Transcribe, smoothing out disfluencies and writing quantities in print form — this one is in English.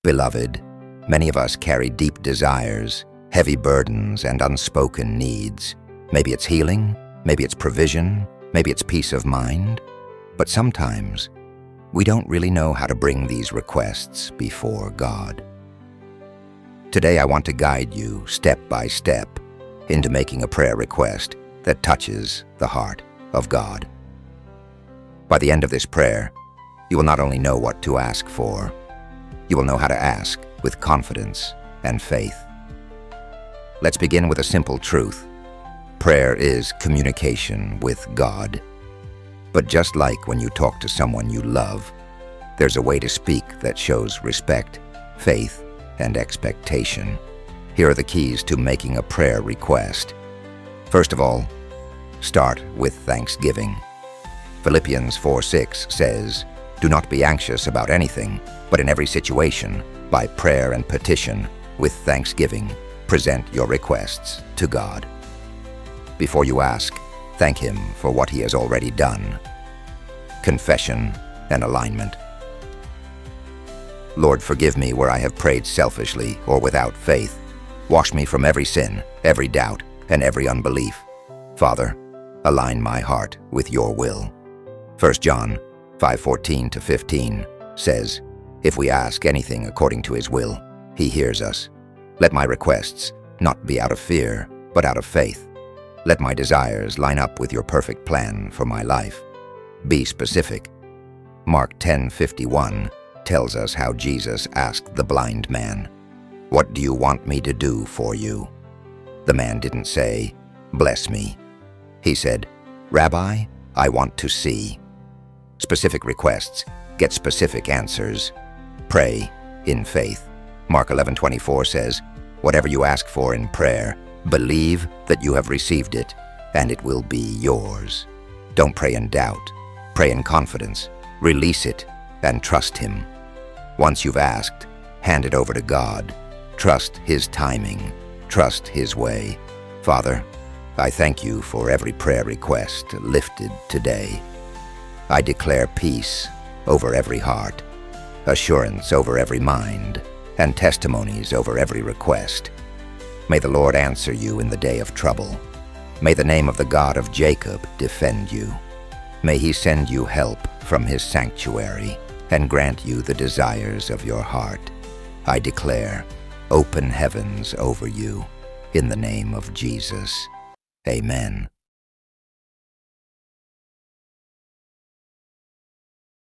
Beloved, many of us carry deep desires, heavy burdens, and unspoken needs. Maybe it's healing, maybe it's provision, maybe it's peace of mind. But sometimes, we don't really know how to bring these requests before God. Today I want to guide you step by step into making a prayer request that touches the heart of God. By the end of this prayer, you will not only know what to ask for, you will know how to ask with confidence and faith. Let's begin with a simple truth. Prayer is communication with God. But just like when you talk to someone you love, there's a way to speak that shows respect, faith, and expectation. Here are the keys to making a prayer request. First of all, start with thanksgiving. Philippians 4:6 says, "Do not be anxious about anything, but in every situation, by prayer and petition, with thanksgiving, present your requests to God." Before you ask, thank Him for what He has already done. Confession and alignment. Lord, forgive me where I have prayed selfishly or without faith. Wash me from every sin, every doubt, and every unbelief. Father, align my heart with your will. 1 John 5:14-15 says, "If we ask anything according to His will, He hears us. Let my requests not be out of fear, but out of faith. Let my desires line up with your perfect plan for my life." Be specific. Mark 10:51 tells us how Jesus asked the blind man, "What do you want me to do for you?" The man didn't say, "Bless me." He said, "Rabbi, I want to see." Specific requests get specific answers. Pray in faith. Mark 11:24 says, "Whatever you ask for in prayer, believe that you have received it, and it will be yours." Don't pray in doubt. Pray in confidence. Release it and trust Him. Once you've asked, hand it over to God. Trust His timing. Trust His way. Father, I thank you for every prayer request lifted today. I declare peace over every heart, assurance over every mind, and testimonies over every request. May the Lord answer you in the day of trouble. May the name of the God of Jacob defend you. May He send you help from His sanctuary and grant you the desires of your heart. I declare open heavens over you in the name of Jesus. Amen.